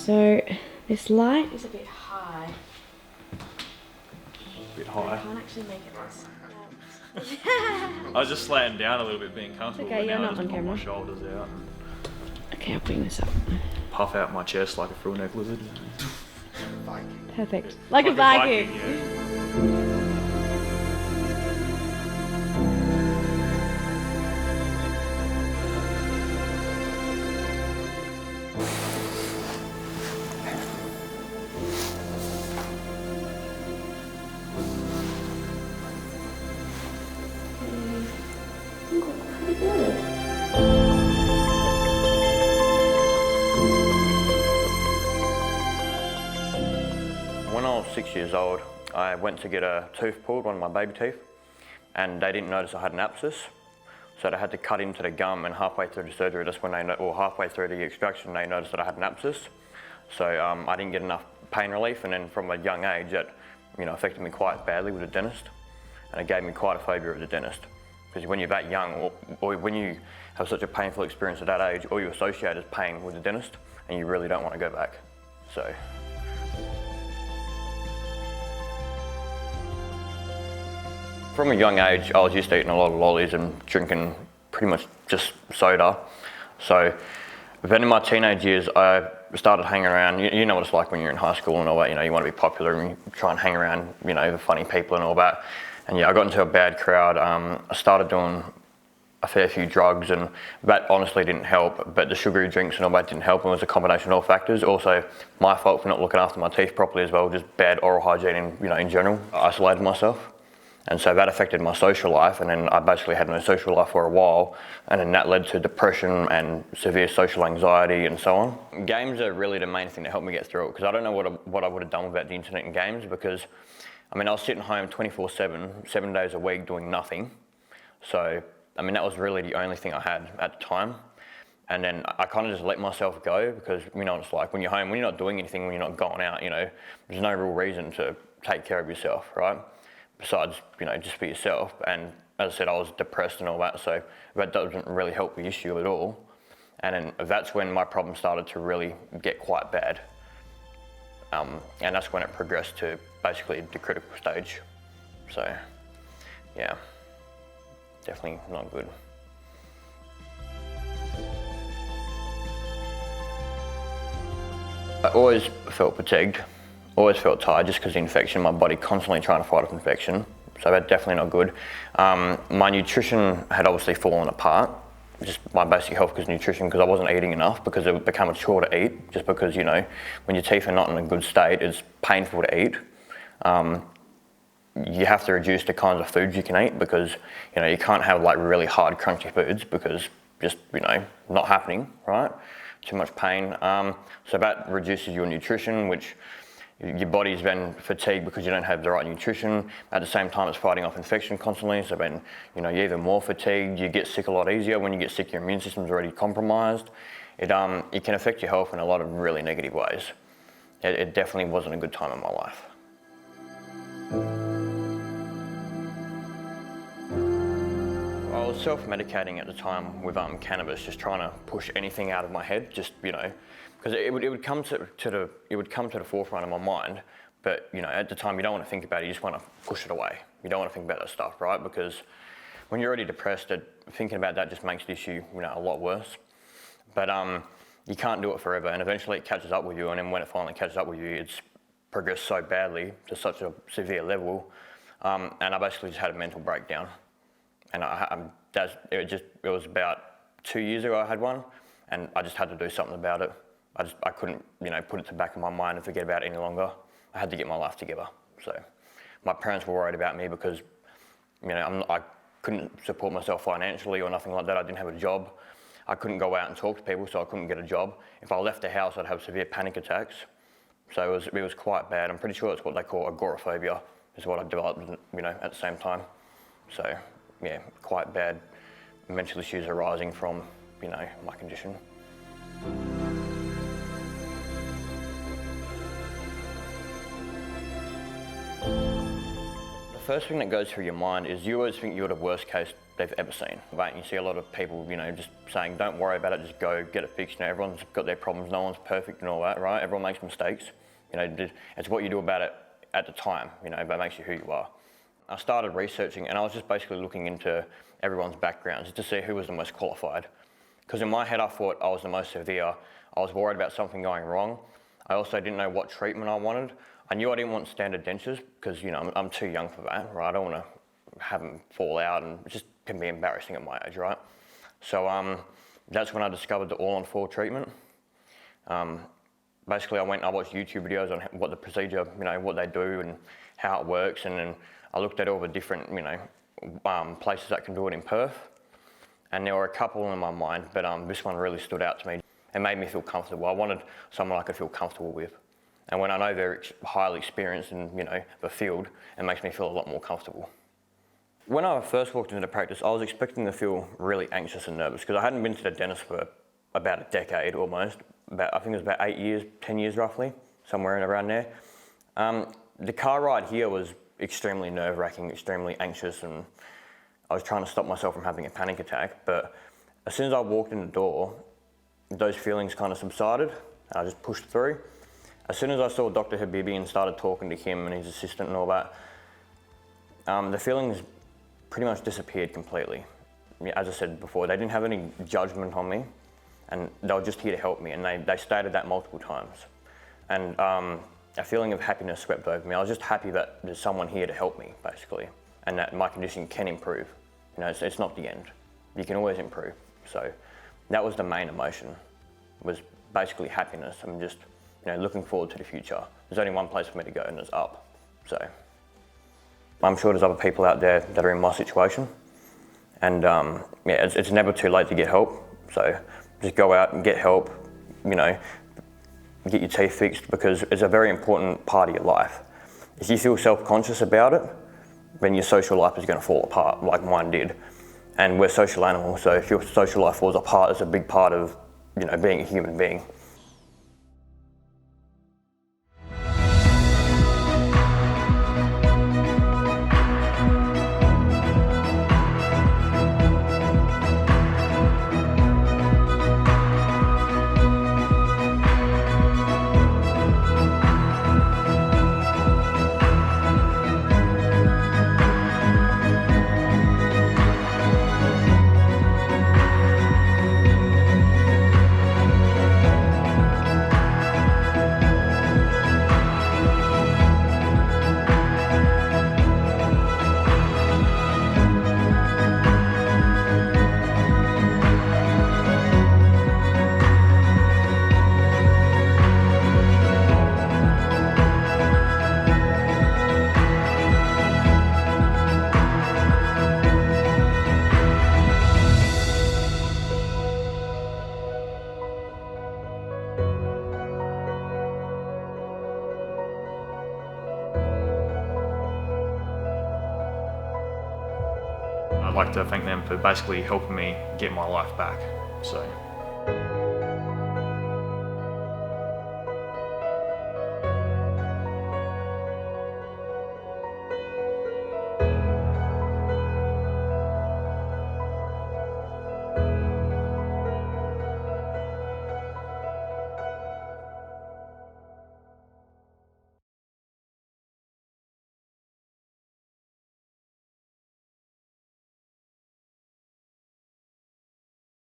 So this light is a bit high. A bit high. I can't actually make it less. I was just slaying down a little bit, being comfortable. Okay, but you're now not I just on pop camera. my shoulders out and Okay, I'll bring this up. puff out my chest like a frill neck lizard. Perfect. Like a Viking. Yeah. When I was 6 years old, I went to get a tooth pulled, one of my baby teeth, and they didn't notice I had an abscess. So they had to cut into the gum, and halfway through the surgery, that's when halfway through the extraction, they noticed that I had an abscess. So I didn't get enough pain relief, and then from a young age, that affected me quite badly with the dentist, and it gave me quite a phobia of the dentist. Because when you're that young, or when you have such a painful experience at that age, all you associate is pain with the dentist, and you really don't want to go back. So. From a young age, I was used to eating a lot of lollies and drinking pretty much just soda. So then in my teenage years, I started hanging around. You know what it's like when you're in high school and all that, you want to be popular and you try and hang around, the funny people and all that. And yeah, I got into a bad crowd. I started doing a fair few drugs, and that honestly didn't help, but the sugary drinks and all that didn't help. It was a combination of all factors. Also, my fault for not looking after my teeth properly as well, just bad oral hygiene in general. I isolated myself. And so that affected my social life, and then I basically had no social life for a while, and then that led to depression and severe social anxiety and so on. Games are really the main thing that helped me get through it, because I don't know what I would have done without the internet and games, because I was sitting home 24/7, 7 days a week doing nothing. So, that was really the only thing I had at the time. And then I kind of just let myself go, because it's like when you're home, when you're not doing anything, when you're not going out, there's no real reason to take care of yourself, right? Besides, just for yourself. And as I said, I was depressed and all that, so that doesn't really help the issue at all. And then that's when my problem started to really get quite bad. And that's when it progressed to basically the critical stage. So, yeah, definitely not good. I always felt fatigued. Always felt tired just because of the infection, my body constantly trying to fight off infection. So that's definitely not good. My nutrition had obviously fallen apart. Just my basic health because nutrition, because I wasn't eating enough, because it became a chore to eat, just because, when your teeth are not in a good state, it's painful to eat. You have to reduce the kinds of foods you can eat, because, you can't have like really hard, crunchy foods, because just, not happening, right? Too much pain. So that reduces your nutrition, which your body's then fatigued because you don't have the right nutrition. At the same time, it's fighting off infection constantly. So then, you're even more fatigued. You get sick a lot easier. When you get sick, your immune system's already compromised. It can affect your health in a lot of really negative ways. It definitely wasn't a good time in my life. I was self-medicating at the time with cannabis, just trying to push anything out of my head, just because it would come to the forefront of my mind, but at the time you don't want to think about it, you just want to push it away. You don't want to think about that stuff, right? Because when you're already depressed, thinking about that just makes the issue a lot worse. But you can't do it forever, and eventually it catches up with you, and then when it finally catches up with you, it's progressed so badly to such a severe level, and I basically just had a mental breakdown. And it was about 2 years ago I had one, and I just had to do something about it. I couldn't, put it to the back of my mind and forget about it any longer. I had to get my life together. So my parents were worried about me because, I couldn't support myself financially or nothing like that. I didn't have a job. I couldn't go out and talk to people, so I couldn't get a job. If I left the house, I'd have severe panic attacks. So it was quite bad. I'm pretty sure it's what they call agoraphobia, is what I developed, at the same time. So yeah, quite bad mental issues arising from, my condition. The first thing that goes through your mind is you always think you're the worst case they've ever seen. Right? You see a lot of people, just saying, don't worry about it, just go get it fixed. Everyone's got their problems, no one's perfect and all that, right? Everyone makes mistakes. It's what you do about it at the time, that makes you who you are. I started researching and I was just basically looking into everyone's backgrounds to see who was the most qualified. Because in my head I thought I was the most severe. I was worried about something going wrong. I also didn't know what treatment I wanted. I knew I didn't want standard dentures because I'm too young for that, right? I don't want to have them fall out and it just can be embarrassing at my age, right? So that's when I discovered the all-on-4 treatment. Basically I watched YouTube videos on what the procedure, what they do and how it works, and then I looked at all the different, places that can do it in Perth. And there were a couple in my mind, but this one really stood out to me. It made me feel comfortable. I wanted someone I could feel comfortable with. And when I know they're highly experienced in, the field, it makes me feel a lot more comfortable. When I first walked into the practice, I was expecting to feel really anxious and nervous because I hadn't been to the dentist for about a decade almost. I think it was about 8 years, 10 years roughly, somewhere in around there. The car ride here was extremely nerve-wracking, extremely anxious, and I was trying to stop myself from having a panic attack. But as soon as I walked in the door, those feelings kind of subsided. I just pushed through. As soon as I saw Dr. Habibi and started talking to him and his assistant and all that, the feelings pretty much disappeared completely. As I said before, they didn't have any judgment on me, and they were just here to help me, and they stated that multiple times. And a feeling of happiness swept over me. I was just happy that there's someone here to help me, basically, and that my condition can improve. It's not the end. You can always improve. So that was the main emotion, was basically happiness. I'm just looking forward to the future. There's only one place for me to go, and it's up. So I'm sure there's other people out there that are in my situation, and it's never too late to get help. So just go out and get help, get your teeth fixed, because it's a very important part of your life. If you feel self-conscious about it, then your social life is going to fall apart like mine did. And we're social animals, so if your social life falls apart, it's a big part of being a human being. I'd like to thank them for basically helping me get my life back. So